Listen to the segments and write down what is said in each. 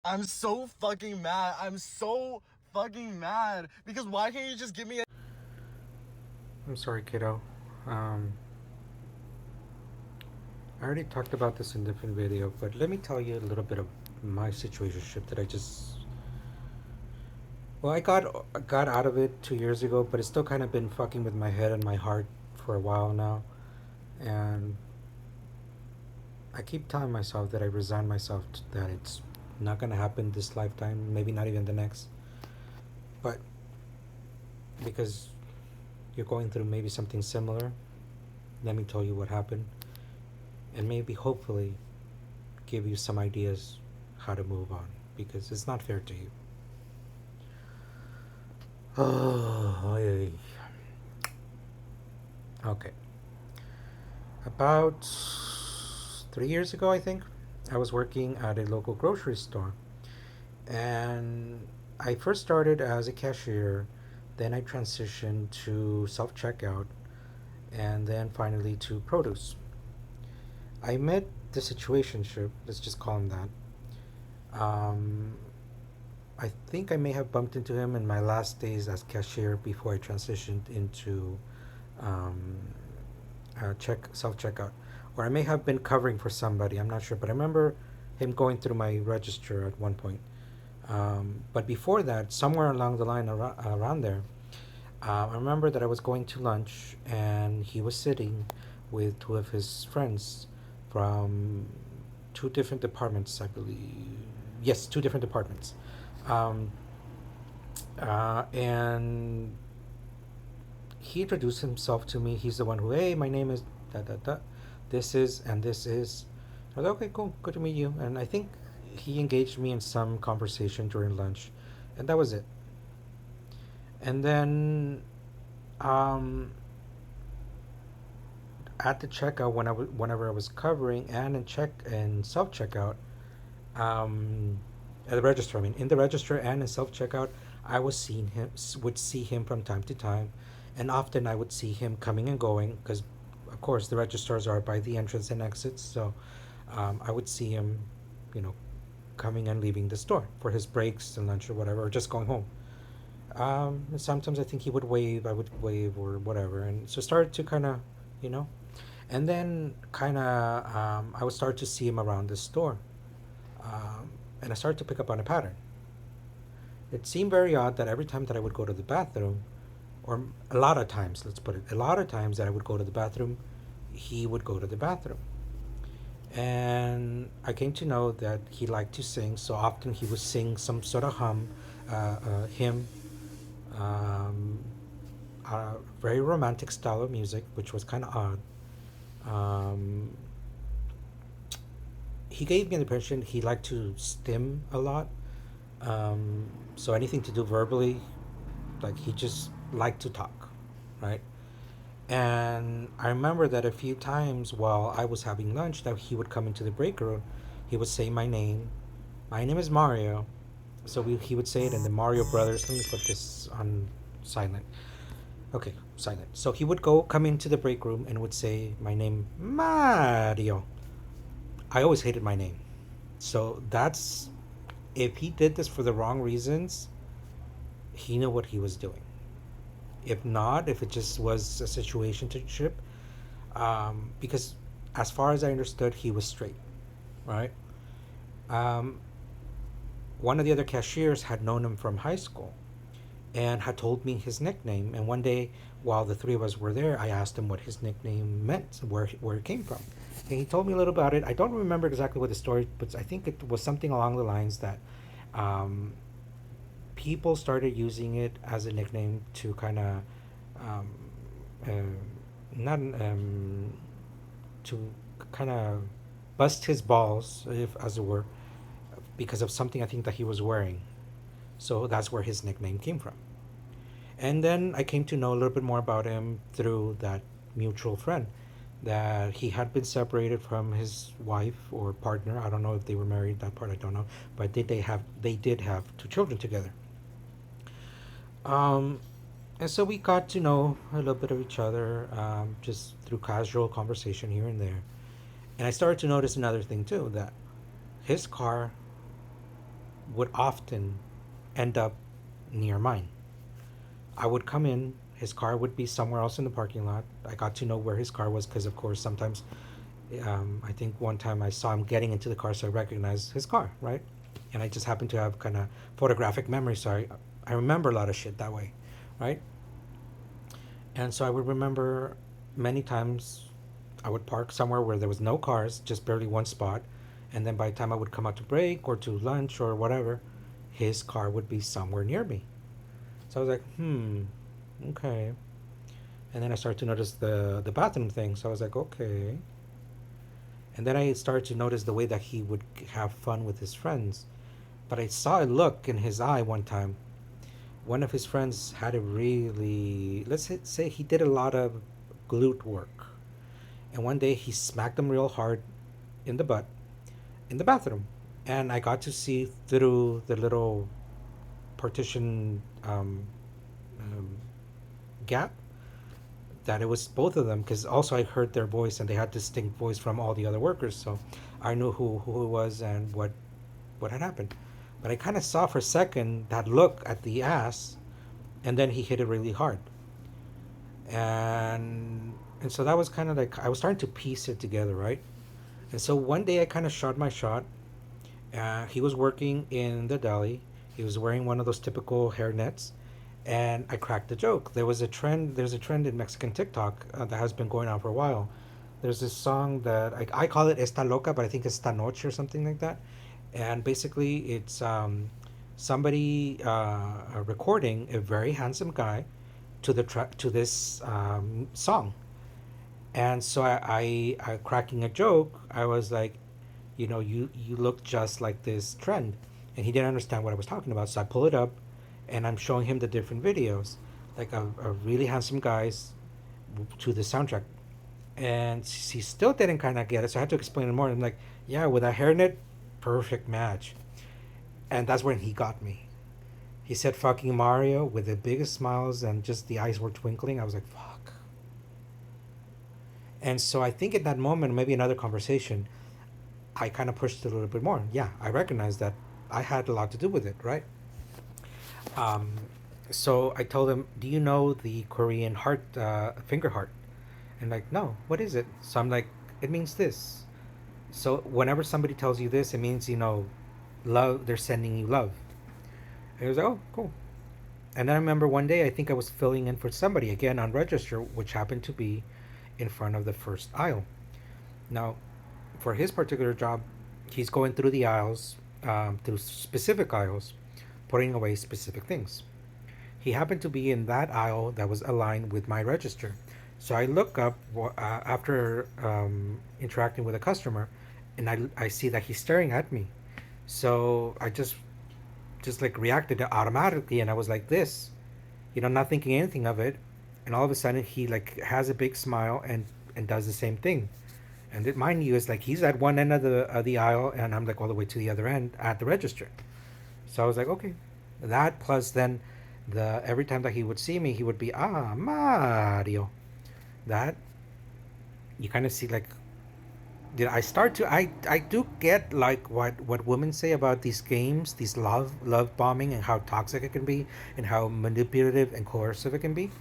I'm so fucking mad. I'm so fucking mad. Because why can't you just give me a... I'm sorry, kiddo. Um, I already talked about this in a different video, but let me tell you a little bit of my situationship that I just. Well, I got out of it 2 years ago, but it's still kind of been fucking with my head and my heart for a while now, and I keep telling myself that I resign myself to that it's not gonna happen this lifetime, maybe not even the next, but because you're going through maybe something similar, let me tell you what happened, and maybe hopefully give you some ideas how to move on because it's not fair to you. Oh, okay. About 3 years ago, I think, I was working at a local grocery store. And I first started as a cashier, then I transitioned to self checkout, and then finally to produce. I met the situationship, let's just call him that. I think I may have bumped into him in my last days as cashier before I transitioned into um, check self checkout, or I may have been covering for somebody. I'm not sure, but I remember him going through my register at one point. But before that, somewhere along the line around there, I remember that I was going to lunch and he was sitting with two of his friends from two different departments, I believe. Yes, two different departments. Um, and he introduced himself to me. He's the one who, hey, my name is da da da. This is and this is. I was like, okay, cool, good to meet you. And I think he engaged me in some conversation during lunch, and that was it. And then um, at the checkout, whenever I was covering and in check and self checkout, at the register, I mean, in the register and in self checkout, I was seeing him would see him from time to time, and often I would see him coming and going because, of course, the registers are by the entrance and exits. So I would see him, you know, coming and leaving the store for his breaks and lunch or whatever, or just going home. And sometimes I think he would wave, I would wave or whatever, and so started to kind of, you know, and then kind of I would start to see him around the store, and I started to pick up on a pattern. It seemed very odd that every time that I would go to the bathroom, or a lot of times, let's put it, a lot of times that I would go to the bathroom, he would go to the bathroom. And I came to know that he liked to sing, so often he would sing some sort of hymn, um, a very romantic style of music, which was kind of odd. Um, he gave me the impression he liked to stim a lot. So anything to do verbally, like he just liked to talk, right? And I remember that a few times while I was having lunch, that he would come into the break room, he would say my name. My name is Mario. So he would say it in the Mario Brothers. Let me put this on silent. Okay, silent. So he would come into the break room and would say my name, Mario. I always hated my name. So that's, if he did this for the wrong reasons, he knew what he was doing. If not, if it just was a situation to trip, because as far as I understood, he was straight, right? Um, One of the other cashiers had known him from high school and had told me his nickname. And one day, while the three of us were there, I asked him what his nickname meant, where it came from. And he told me a little about it. I don't remember exactly what the story, but I think it was something along the lines that um, people started using it as a nickname to kind of um, uh, not to kind of bust his balls, if as it were, because of something I think that he was wearing. So that's where his nickname came from. And then I came to know a little bit more about him through that mutual friend, that he had been separated from his wife or partner. I don't know if they were married. That part I don't know. But they did have two children together. Um, and so we got to know a little bit of each other, just through casual conversation here and there. And I started to notice another thing too, that his car would often end up near mine. I would come in, his car would be somewhere else in the parking lot. I got to know where his car was because, of course, sometimes I think one time I saw him getting into the car, so I recognized his car, right? And I just happened to have kind of photographic memory, so I remember a lot of shit that way, right? And so I would remember many times I would park somewhere where there was no cars, just barely one spot. And then by the time I would come out to break or to lunch or whatever, his car would be somewhere near me. So I was like, okay. And then I started to notice the bathroom thing. So I was like, okay. And then I started to notice the way that he would have fun with his friends. But I saw a look in his eye one time. One of his friends had a really, let's say he did a lot of glute work. And one day he smacked him real hard in the butt in the bathroom. And I got to see through the little partition um, gap that it was both of them, because also I heard their voice and they had distinct voice from all the other workers, so I knew who it was and what had happened. But I kind of saw for a second that look at the ass, and then he hit it really hard, and so that was kind of like I was starting to piece it together, right? And so one day I kind of shot my shot. He was working in the deli. He was wearing one of those typical hair nets, and I cracked the joke. There was a trend. There's a trend in Mexican TikTok that has been going on for a while. There's this song that I call it "Esta Loca," but I think it's "Esta Noche" or something like that. And basically, it's somebody recording a very handsome guy to to this song. And so I cracking a joke. I was like, you look just like this trend. And he didn't understand what I was talking about. So I pull it up and I'm showing him the different videos, like a really handsome guys to the soundtrack. And he still didn't kind of get it. So I had to explain it more. I'm like, yeah, with a hairnet, perfect match. And that's when he got me. He said fucking Mario with the biggest smiles and just the eyes were twinkling. I was like, fuck. And so I think in that moment, maybe another conversation, I kind of pushed it a little bit more. Yeah, I recognize that I had a lot to do with it, right? Um, so I told him, "Do you know the Korean heart, finger heart?" And like, "No, what is it?" So I'm like, "It means this." So whenever somebody tells you this, it means love. They're sending you love. And he was like, "Oh, cool." And then I remember one day, I think I was filling in for somebody again on register, which happened to be in front of the first aisle. Now, for his particular job, he's going through the aisles, through specific aisles, putting away specific things. He happened to be in that aisle that was aligned with my register. So I look up after interacting with a customer, and I see that he's staring at me. So I just like reacted automatically, and I was like this, not thinking anything of it. And all of a sudden, he like has a big smile and does the same thing. And it, mind you, is like he's at one end of the aisle, and I'm like all the way to the other end at the register. So I was like, okay, that plus then the every time that he would see me, he would be Mario. That you kind of see like did I start to I do get like what women say about these games, these love bombing, and how toxic it can be, and how manipulative and coercive it can be.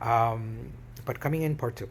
But coming in part two.